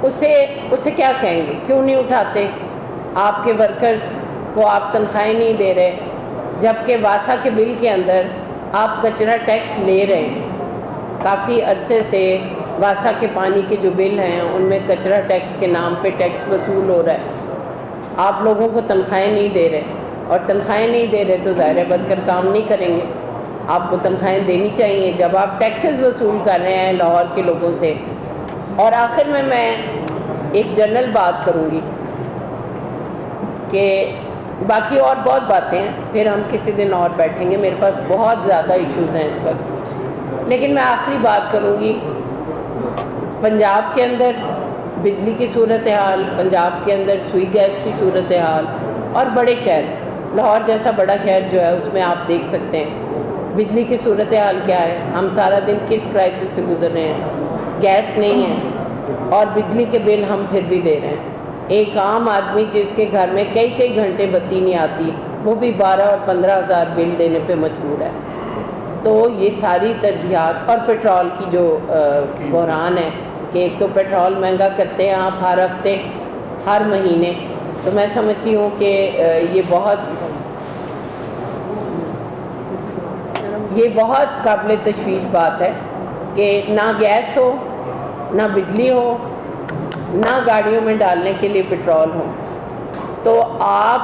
اسے کیا کہیں گے؟ کیوں نہیں اٹھاتے؟ آپ کے ورکرز کو آپ تنخواہیں نہیں دے رہے، جبکہ واسا کے بل کے اندر آپ کچرا ٹیکس لے رہے ہیں۔ کافی عرصے سے واسا کے پانی کے جو بل ہیں ان میں کچرا ٹیکس کے نام پہ ٹیکس وصول ہو رہا ہے۔ آپ لوگوں کو تنخواہیں نہیں دے رہے، اور تنخواہیں نہیں دے رہے تو ظاہر ہے ورکر کام نہیں کریں گے۔ آپ کو تنخواہیں دینی چاہیے جب آپ ٹیکسز وصول کر رہے ہیں لاہور کے لوگوں سے۔ اور آخر میں ایک جنرل بات کروں گی کہ باقی اور بہت باتیں ہیں، پھر ہم کسی دن اور بیٹھیں گے، میرے پاس بہت زیادہ ایشوز ہیں اس وقت، لیکن میں آخری بات کروں گی۔ پنجاب کے اندر بجلی کی صورتحال، پنجاب کے اندر سوئی گیس کی صورتحال، اور بڑے شہر لاہور جیسا بڑا شہر جو ہے اس میں آپ دیکھ سکتے ہیں بجلی کی صورتحال کیا ہے۔ ہم سارا دن کس کرائسس سے گزر رہے ہیں؟ گیس نہیں ہے اور بجلی کے بل ہم پھر بھی دے رہے ہیں۔ ایک عام آدمی جس کے گھر میں کئی گھنٹے بتی نہیں آتی، وہ بھی 12 اور 15 ہزار بل دینے پہ مجبور ہے۔ تو یہ ساری ترجیحات، اور پیٹرول کی جو بحران ہے کہ ایک تو پیٹرول مہنگا کرتے ہیں آپ ہر ہفتے ہر مہینے، تو میں سمجھتی ہوں کہ یہ بہت قابل تشویش بات ہے کہ نہ گیس ہو، نہ بجلی ہو، نہ گاڑیوں میں ڈالنے کے لیے پیٹرول ہو۔ تو آپ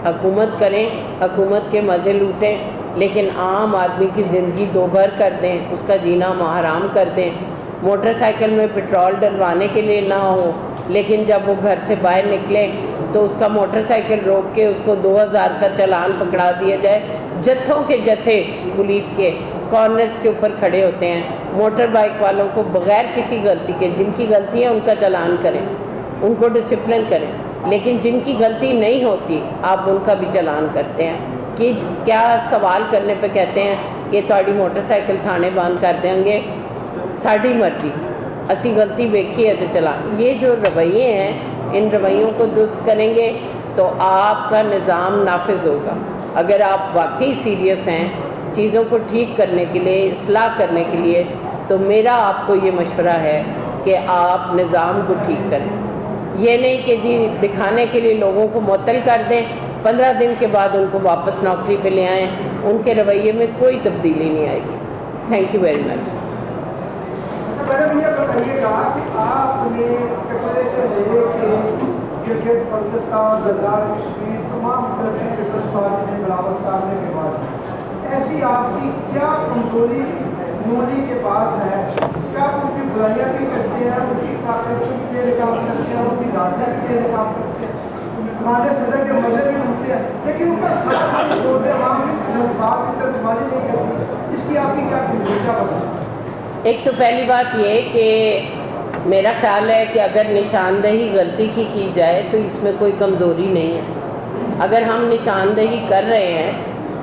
حکومت کریں، حکومت کے مزے لوٹیں، لیکن عام آدمی کی زندگی دوبھر کر دیں، اس کا جینا حرام کر دیں۔ موٹر سائیکل میں پیٹرول ڈلوانے کے لیے نہ ہو، لیکن جب وہ گھر سے باہر نکلے تو اس کا موٹر سائیکل روک کے اس کو 2000 کا چلان پکڑا دیا جائے۔ جتھوں کے جتھے پولیس کے کارنرز کے اوپر کھڑے ہوتے ہیں، موٹر بائک والوں کو بغیر کسی غلطی کے، جن کی غلطی ہے ان کا چلان کریں، ان کو ڈسپلن کریں، لیکن جن کی غلطی نہیں ہوتی آپ ان کا بھی چلان کرتے ہیں۔ کہ کیا سوال کرنے پہ کہتے ہیں کہ تھوڑی موٹر سائیکل تھانے بند کر دیں گے، ساڑی مرضی، اسی غلطی ویکھی ہے تو چلان۔ یہ جو رویے ہیں، ان رویوں کو درست کریں گے تو آپ کا نظام نافذ ہوگا۔ اگر آپ واقعی سیریس ہیں چیزوں کو ٹھیک کرنے کے لیے، اصلاح کرنے کے لیے، تو میرا آپ کو یہ مشورہ ہے کہ آپ نظام کو ٹھیک کریں۔ یہ نہیں کہ جی دکھانے کے لیے لوگوں کو معطل کر دیں، 15 دن کے بعد ان کو واپس نوکری پہ لے آئیں، ان کے رویے میں کوئی تبدیلی نہیں آئے گی۔ Thank you very much. Madam یہ بتائیے گا کہ آپ نے کچرے سے لے کے گلگت بلتستان، لداخ کشمیر، تمام پیپلز پارٹی نے بلاول صاحب نے کے بعد ایسی آپ کی کیا کمزوری مودی کے پاس ہے؟ کیا آپ ان کی برائیاں بھی کرتے ہیں، ان کی کرپشن کی دیر کام کرتے ہیں، ان کی دادیاں کی دیر کام کرتے ہیں، ہمارے صدر کے مزے بھی ہوتے ہیں، لیکن ان کا سب چھوٹے عوام کے جذبات کی ترجمانی نہیں کرتی؟ اس کی آپ کی کیا کمزوریاں بتائیں؟ ایک تو پہلی بات یہ کہ میرا خیال ہے کہ اگر نشاندہی غلطی کی جائے تو اس میں کوئی کمزوری نہیں ہے۔ اگر ہم نشاندہی کر رہے ہیں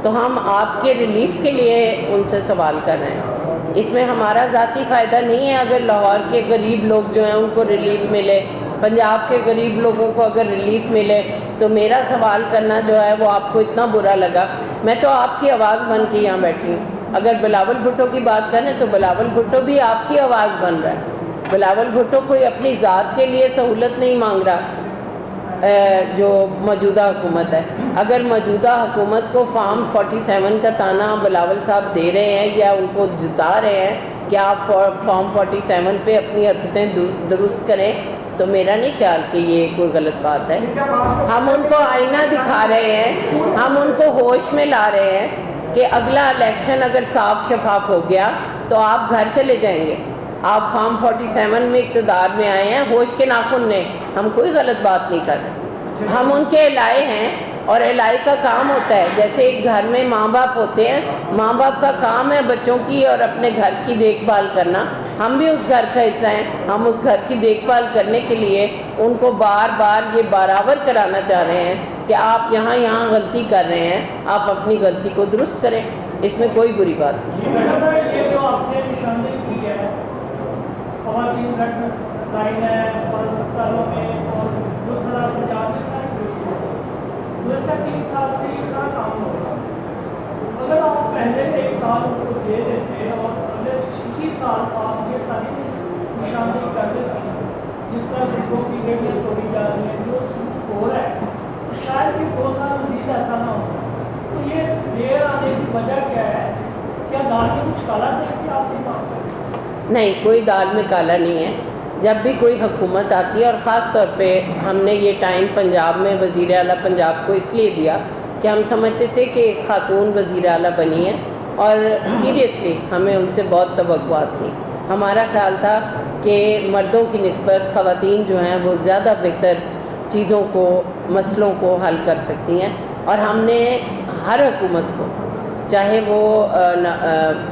تو ہم آپ کے ریلیف کے لیے ان سے سوال کر رہے ہیں، اس میں ہمارا ذاتی فائدہ نہیں ہے۔ اگر لاہور کے غریب لوگ جو ہیں ان کو ریلیف ملے، پنجاب کے غریب لوگوں کو اگر ریلیف ملے، تو میرا سوال کرنا جو ہے وہ آپ کو اتنا برا لگا۔ میں تو آپ کی آواز بن کے یہاں بیٹھی ہوں۔ اگر بلاول بھٹو کی بات کریں تو بلاول بھٹو بھی آپ کی آواز بن رہا ہے۔ بلاول بھٹو کوئی اپنی ذات کے لیے سہولت نہیں مانگ رہا، جو موجودہ حکومت ہے۔ اگر موجودہ حکومت کو فارم 47 کا تانا بلاول صاحب دے رہے ہیں یا ان کو جتا رہے ہیں کہ آپ فارم 47 پہ اپنی حرکتیں درست کریں، تو میرا نہیں خیال کہ یہ کوئی غلط بات ہے۔ ہم ان کو آئینہ دکھا رہے ہیں، ہم ان کو ہوش میں لا رہے ہیں کہ اگلا الیکشن اگر صاف شفاف ہو گیا تو آپ گھر چلے جائیں گے۔ آپ فارم 47 میں اقتدار میں آئے ہیں ہوش کے ناخن نے، ہم کوئی غلط بات نہیں کر رہے۔ ہم ان کے الائے ہیں، اور الائے کا کام ہوتا ہے جیسے ایک گھر میں ماں باپ ہوتے ہیں، ماں باپ کا کام ہے بچوں کی اور اپنے گھر کی دیکھ بھال کرنا۔ ہم بھی اس گھر کا حصہ ہیں، ہم اس گھر کی دیکھ بھال کرنے کے لیے ان کو بار بار یہ برابر کرانا چاہ رہے ہیں کہ آپ یہاں غلطی کر رہے ہیں، آپ اپنی غلطی کو درست کریں، اس میں کوئی بری بات نہیں۔ یہ جو آپ نے نشاندہی کی ہے، خواتین ریڈ لائن ہے اور ہسپتالوں میں اور دوسرا پنجاب میں سارے گزشتہ 3 سال سے یہ سارا کام ہو رہا ہے۔ اگر آپ پہلے 1 سال کو دے دیتے اور اگلے اسی سال آپ یہ ساری نشاندہی کر دیتے، जिस तरह गरीबों की गलियाँ तोड़ी जा रही हैं, जो शुरू हो रहा है, तो शायद भी 2 साल मजीद ऐसा ना हो। तो ये देर आने की वजह क्या है? क्या दाल में कुछ काला देख के आप ये काम कर रहे हैं? नहीं, कोई दाल में काला नहीं है। जब भी कोई हुकूमत आती है, और ख़ास तौर पे हमने ये टाइम पंजाब में वज़ीर आला पंजाब को इसलिए दिया कि हम समझते थे कि एक खातून वज़ीर आला बनी है और सीरियसली हमें उनसे बहुत तवक्कुआत थी। हमारा ख़्याल था कि मर्दों की निस्बत ख़वातीन जो हैं वो ज़्यादा बेहतर चीज़ों को, मसलों को हल कर सकती हैं, और हमने हर हुकूमत को, चाहे वो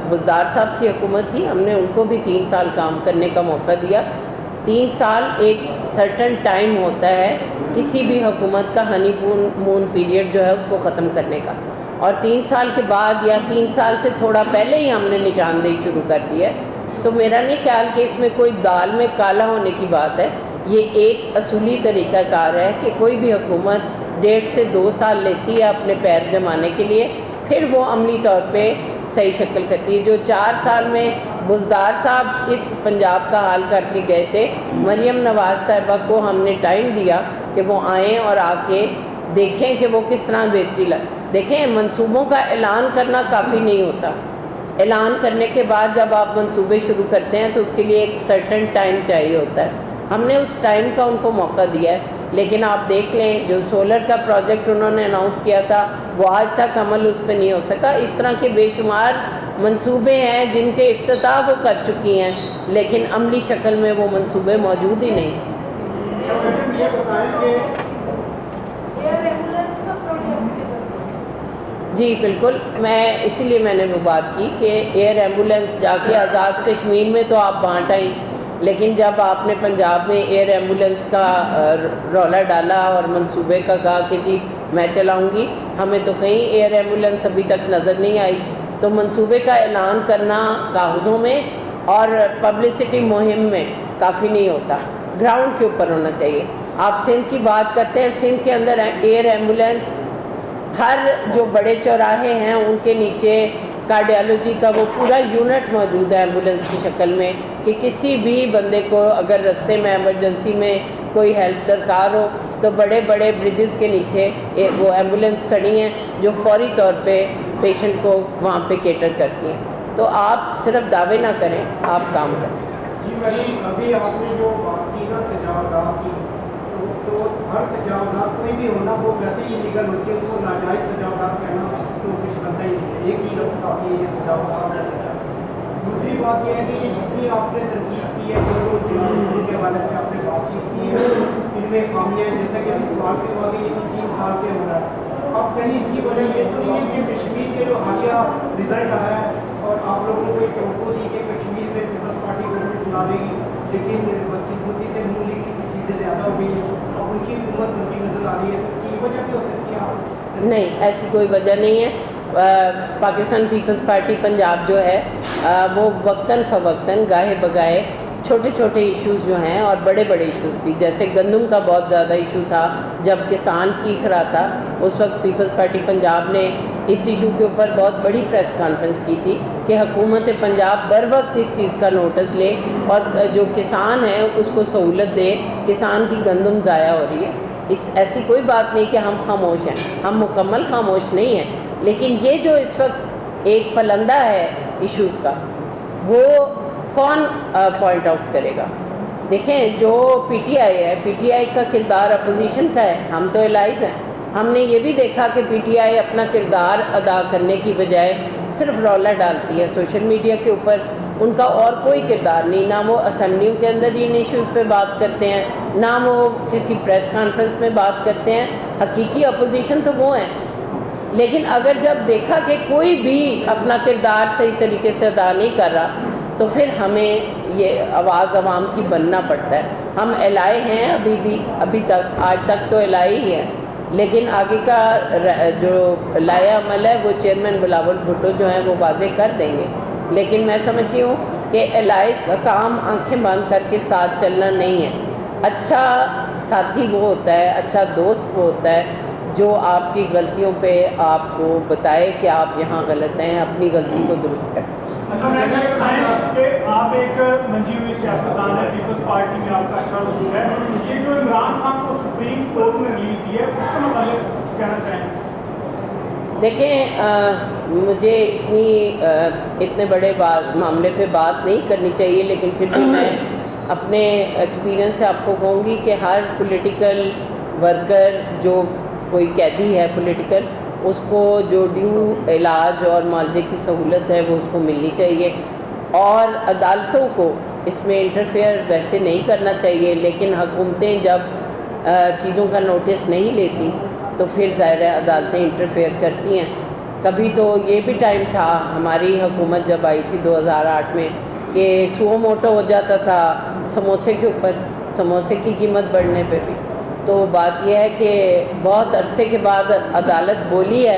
बुज़दार साहब की हुकूमत थी, हमने उनको भी 3 साल काम करने का मौका दिया। 3 साल एक सर्टन टाइम होता है किसी भी हुकूमत का हनीमून पीरियड जो है उसको ख़त्म करने का, और 3 साल के बाद या 3 साल से थोड़ा पहले ही हमने निशानदेही शुरू कर दी है। तो मेरा नहीं ख्याल कि इसमें कोई दाल में काला होने की बात है। ये एक असूली तरीक़ाकार है कि कोई भी हुकूमत 1.5 से 2 साल लेती है अपने पैर जमाने के लिए, फिर वो अमली तौर पे सही शक्ल करती है। जो 4 साल में बुज़दार साहब इस पंजाब का हाल करके गए थे, मरियम नवाज़ साहिबा को हमने टाइम दिया कि वो आएँ और आके देखें कि वो किस तरह बेहतरी ला। देखें, मंसूबों का ऐलान करना काफ़ी नहीं होता। ऐलान करने के बाद जब आप मंसूबे शुरू करते हैं तो उसके लिए एक सर्टन टाइम चाहिए होता है। हमने उस टाइम का उनको मौका दिया है, लेकिन आप देख लें जो सोलर का प्रोजेक्ट उन्होंने अनाउंस किया था वो आज तक अमल उस पर नहीं हो सका। इस तरह के बेशुमार मंसूबे हैं जिनके इफ्तिताह वो कर चुकी हैं, लेकिन अमली शक्ल में वो मंसूबे मौजूद ही नहीं। जी बिल्कुल, मैं इसीलिए मैंने वो बात की कि एयर एम्बुलेंस जाके आज़ाद कश्मीर में तो आप बांट आई, लेकिन जब आपने पंजाब में एयर एम्बुलेंस का रौला डाला और मंसूबे का कहा कि जी मैं चलाऊंगी, हमें तो कहीं एयर एम्बुलेंस अभी तक नज़र नहीं आई। तो मंसूबे का ऐलान करना कागज़ों में और पब्लिसिटी मुहिम में काफ़ी नहीं होता, ग्राउंड के ऊपर होना चाहिए। आप सिंध की बात करते हैं, सिंध के अंदर एयर एम्बुलेंस हर जो बड़े चौराहे हैं उनके नीचे कार्डियोलॉजी का वो पूरा यूनिट मौजूद है एम्बुलेंस की शक्ल में, कि किसी भी बंदे को अगर रास्ते में इमरजेंसी में कोई हेल्प दरकार हो तो बड़े बड़े ब्रिजेस के नीचे वो एम्बुलेंस खड़ी हैं जो फौरी तौर पे पेशेंट को वहाँ पे केटर करती हैं। तो आप सिर्फ दावे ना करें, आप काम करें। जी मेरी अभी आपने जो बात की ना तजावज़ात की, तो हर तजावज़ात कोई भी होना वो वैसे ही लीगल होती है, उसको नाजायज़ तजावज़ात कहना तो कुछ बनता ही नहीं है। एक ही लफ्ज़ काफ़ी है, ये तजावज़ात है। दूसरी बात यह है कि ये जितनी आपने तरकीब की है, जो के हवाले से आपने बातचीत की है, इनमें खामियाँ जैसे कि अभी सवाल भी हुआ कि ये 3 साल से हो रहा है। अब कहीं इसकी वजह ये तो नहीं है कि कश्मीर के जो हालिया रिजल्ट आया है और आप लोगों को एक तवक्को थी कि कश्मीर में पीपल्स पार्टी गवर्नमेंट चला देगी, लेकिन बदकिस्मती से नून लीग की सीटें ज़्यादा हो गई है, अब उनकी हुकूमत बनती नजर आ रही है, तो इसकी वजह क्या हो सकती है? आप नहीं, ऐसी कोई वजह नहीं है। पाकिस्तान पीपल्स पार्टी पंजाब जो है वो वक्तन फ़वक्तन गाहे बगाए छोटे छोटे इश्यूज़ जो हैं और बड़े बड़े इश्यूज़ भी, जैसे गंदम का बहुत ज़्यादा इशू था जब किसान चीख रहा था, उस वक्त पीपल्स पार्टी पंजाब ने इस इशू के ऊपर बहुत बड़ी प्रेस कॉन्फ्रेंस की थी कि हुकूमत पंजाब बर वक्त इस चीज़ का नोटिस ले और जो किसान है उसको सहूलत दे, किसान की गंदम ज़ाया हो रही है। ऐसी कोई बात नहीं कि हम खामोश हैं, हम मुकम्मल खामोश नहीं हैं, लेकिन ये जो इस वक्त एक पलंदा है इश्यूज़ का, वो कौन पॉइंट आउट करेगा? देखें, जो पीटीआई है, पीटीआई का किरदार अपोजिशन का है, हम तो एलाइज हैं। हमने ये भी देखा कि पीटीआई अपना किरदार अदा करने की बजाय सिर्फ रौला डालती है सोशल मीडिया के ऊपर, उनका और कोई किरदार नहीं, ना वो असेंबलियों के अंदर इन इश्यूज़ पे बात करते हैं, ना वो किसी प्रेस कॉन्फ्रेंस में बात करते हैं। हकीकी अपोजिशन तो वो हैं, लेकिन अगर जब देखा कि कोई भी अपना किरदार सही तरीके से अदा नहीं कर रहा तो फिर हमें ये आवाज़ आवाम की बनना पड़ता है। हम एलाए हैं अभी तक, आज तक तो एलाए ही हैं, लेकिन आगे का जो लाया अमल है वो चेयरमैन बिलावल भुट्टो जो हैं वो वाज़े कर देंगे। लेकिन मैं समझती हूँ कि एलाइज का काम आंखें बंद करके साथ चलना नहीं है। अच्छा साथी वो होता है, अच्छा दोस्त वो होता है जो आपकी गलतियों पे आपको बताए कि आप यहाँ गलत हैं, अपनी गलती को दुरुस्त करें। अच्छा मैं बताएं कि आप एक मंजी हुई सियासतदान है, पीपल्स पार्टी में आपका अच्छा रसूख है, ये जो इमरान खान को सुप्रीम कोर्ट ने रिलीफ दी है उसके मतलब कुछ कहना चाहेंगे? देखें, मुझे इतने बड़े मामले पे बात नहीं करनी चाहिए, लेकिन फिर भी मैं अपने एक्सपीरियंस से आपको कहूँगी कि हर पॉलिटिकल वर्कर जो कोई कैदी है पॉलिटिकल, उसको जो ड्यू इलाज और मुआवजे की सहूलत है वो उसको मिलनी चाहिए, और अदालतों को इसमें इंटरफेयर वैसे नहीं करना चाहिए। लेकिन हुकूमतें जब चीज़ों का नोटिस नहीं लेती तो फिर ज़ाहिर है अदालतें इंटरफेयर करती हैं। कभी तो ये भी टाइम था हमारी हुकूमत जब आई थी 2008 में कि सुओ मोटो हो जाता था समोसे के ऊपर, समोसे की कीमत बढ़ने पे भी। तो बात यह है कि बहुत अरसे के बाद अदालत बोली है,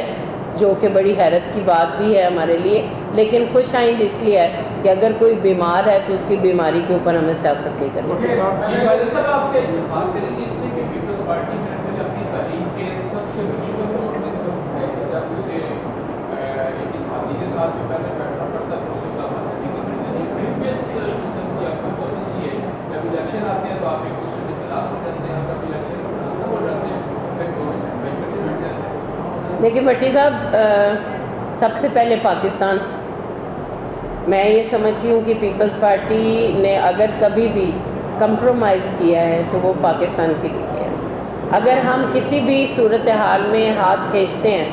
जो कि बड़ी हैरत की बात भी है हमारे लिए, लेकिन खुश आइंद इसलिए है कि अगर कोई बीमार है तो उसकी बीमारी के ऊपर हमें सियासत नहीं करनी देखिए भट्टी साहब, सबसे पहले पाकिस्तान, मैं ये समझती हूँ कि पीपल्स पार्टी ने अगर कभी भी कंप्रोमाइज़ किया है तो वो पाकिस्तान के लिए है। अगर हम किसी भी सूरत हाल में हाथ खींचते हैं,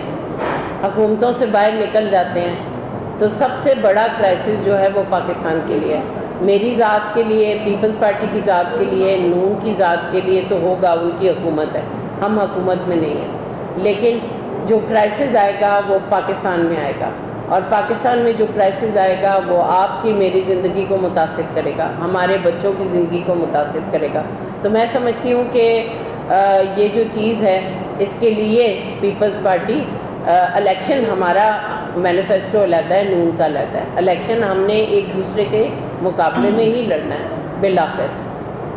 हुकूमतों से बाहर निकल जाते हैं, तो सबसे बड़ा क्राइसिस जो है वो पाकिस्तान के लिए है। मेरी ज़ात के लिए, पीपल्स पार्टी की ज़ात के लिए, नून की ज़ात के लिए तो होगा, उनकी हुकूमत है, हम हुकूमत में नहीं हैं। लेकिन जो क्राइसिस आएगा वो पाकिस्तान में आएगा, और पाकिस्तान में जो क्राइसिस आएगा वो आपकी मेरी ज़िंदगी को मुतासिर करेगा, हमारे बच्चों की ज़िंदगी को मुतासिर करेगा। तो मैं समझती हूँ कि ये जो चीज़ है इसके लिए पीपल्स पार्टी इलेक्शन, हमारा मैनिफेस्टो अलग है, नून का अलग है। इलेक्शन हमने एक दूसरे के मुकाबले में ही लड़ना है बिलाखिर,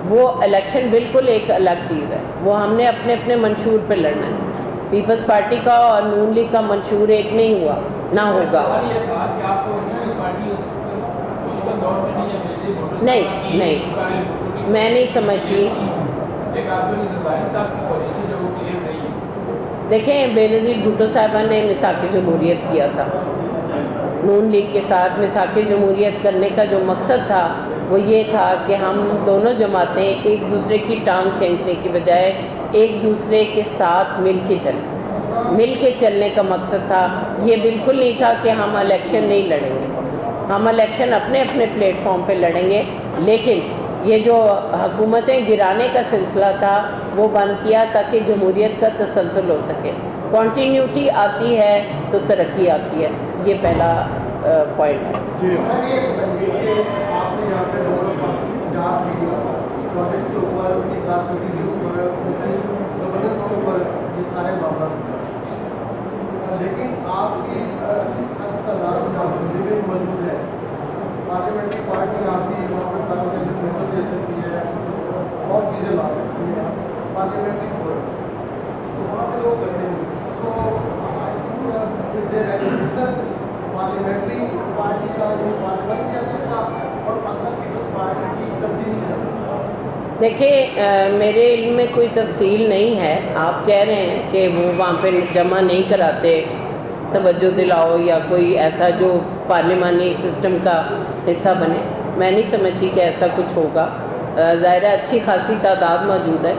वो इलेक्शन बिल्कुल एक अलग चीज़ है, वो हमने अपने अपने मंशूर पे लड़ना है। पीपल्स पार्टी का और नून लीग का मंशूर एक नहीं हुआ, ना होगा। नहीं, मैं नहीं समझती। देखें, बेनज़ीर भुट्टो साहबा ने मिसाक जमहूरियत किया था, नून लीग के साथ मिसाक जमहूरियत करने का जो मकसद था वो ये था कि हम दोनों जमातें एक दूसरे की टांग खींचने की बजाय एक दूसरे के साथ मिल के चलें। मिल के चलने का मकसद था, ये बिल्कुल नहीं था कि हम इलेक्शन नहीं लड़ेंगे। हम इलेक्शन अपने अपने प्लेटफॉर्म पे लड़ेंगे, लेकिन ये जो हुकूमतें गिराने का सिलसिला था वो बंद किया ताकि जमहूरियत का तसलसल हो सके। कॉन्टीन्यूटी आती है तो तरक्की आती है, ये पहला पॉइंट है। जी ये बताइए कि आपने यहाँ पे पंजाब की प्रोजेक्ट के ऊपर, उनकी कारकर्दगी के ऊपर, उनकी गवर्नेंस के ऊपर ये सारे मामला, लेकिन आपकी जिस खासी तादाद में आप दिल्ली में मौजूद है, पार्लियामेंट्री पार्टी आपकी वहाँ पर पार्लियामेंट्री मेंबर दे सकती है और चीज़ें ला सकती है, पार्लियामेंट्री फोरम तो वहाँ पे लोग करते हैं। तो I think is there any difference parliamentary party का जो पार्लियामेंट्री सियासत का और पाकिस्तान पीपल्स पार्टी की तब्दीली सियासत? देखिए, मेरे इल्म में कोई तफसील नहीं है। आप कह रहे हैं कि वो वहाँ पे जमा नहीं कराते, तवज्जो दिलाओ या कोई ऐसा जो पार्लिमानी सिस्टम का हिस्सा बने। मैं नहीं समझती कि ऐसा कुछ होगा। ज़ाहिर है अच्छी खासी तादाद मौजूद है।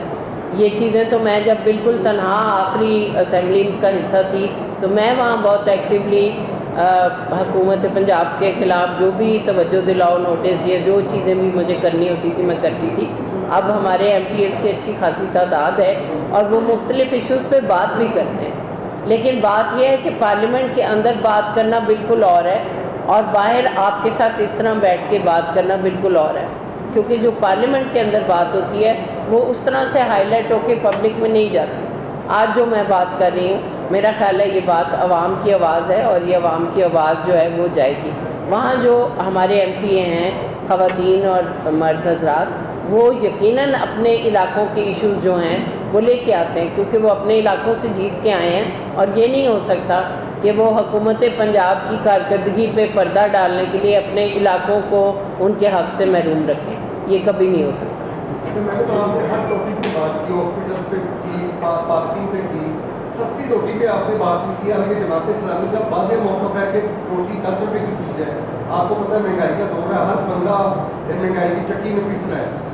ये चीज़ें तो मैं जब बिल्कुल तनहा आखिरी असेंबली का हिस्सा थी तो मैं वहाँ बहुत एक्टिवली हुकूमत पंजाब के ख़िलाफ़ जो भी तवज्जो दिलाओ नोटिस, ये जो चीज़ें भी मुझे करनी होती थी मैं करती थी। अब हमारे MPs की अच्छी खासी तादाद है और वो मुख्तलिफ़ इशूज़ पे बात भी करते हैं, लेकिन बात यह है कि पार्लियामेंट के अंदर बात करना बिल्कुल और है और बाहर आपके साथ इस तरह बैठ के बात करना बिल्कुल और है, क्योंकि जो पार्लियामेंट के अंदर बात होती है वो उस तरह से हाईलाइट होकर पब्लिक में नहीं जाती। आज जो मैं बात कर रही हूँ, मेरा ख्याल है ये बात आवाम की आवाज़ है और ये आवाम की आवाज़ जो है वो जाएगी। वहाँ जो हमारे MP हैं, ख़वातीन और मर्द हज़रात, वो यकीनन अपने इलाकों के इश्यूज़ जो हैं वो लेके आते हैं, क्योंकि वो अपने इलाकों से जीत के आए हैं। और ये नहीं हो सकता کہ وہ حکومت پنجاب کی کارکردگی پہ پردہ ڈالنے کے لیے اپنے علاقوں کو ان کے حق سے محروم رکھیں. یہ کبھی نہیں ہو سکتا. میں نے تو آپ نے ہر ٹاپک پہ بات کی, ہاسپٹل پہ کی, پارکنگ پہ کی, سستی روٹی پہ آپ نے بات نہیں کی. حالانکہ جماعت اسلامی کا واضح موقف ہے کہ روٹی 10 روپے کی کی جائے. آپ کو پتہ ہے مہنگائی کا دور ہے, ہر بندہ مہنگائی کی چکی میں پس رہا ہے.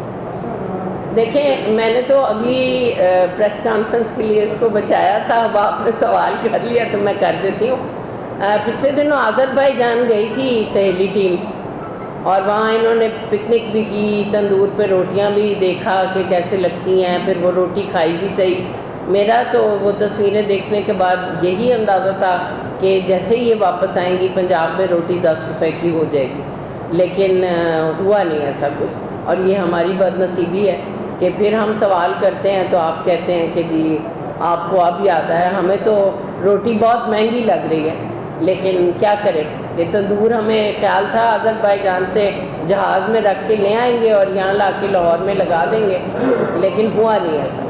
دیکھیں, میں نے تو اگلی پریس کانفرنس کے لیے اس کو بچایا تھا, اب آپ نے سوال کر لیا تو میں کر دیتی ہوں. پچھلے دنوں آذربائیجان گئی تھی سہیلی ٹیم, اور وہاں انہوں نے پکنک بھی کی, تندور پہ روٹیاں بھی دیکھا کہ کیسے لگتی ہیں, پھر وہ روٹی کھائی بھی صحیح. میرا تو وہ تصویریں دیکھنے کے بعد یہی اندازہ تھا کہ جیسے ہی یہ واپس آئیں گی پنجاب میں روٹی 10 روپے کی ہو جائے گی, لیکن ہوا نہیں ایسا کچھ. اور یہ ہماری بد نصیبی ہے کہ پھر ہم سوال کرتے ہیں تو آپ کہتے ہیں کہ جی آپ کو اب یاد آیا. ہمیں تو روٹی بہت مہنگی لگ رہی ہے, لیکن کیا کریں کہ تندور ہمیں خیال تھا آذربائیجان سے جہاز میں رکھ کے لے آئیں گے اور یہاں لا کے لاہور میں لگا دیں گے, لیکن ہوا نہیں ایسا.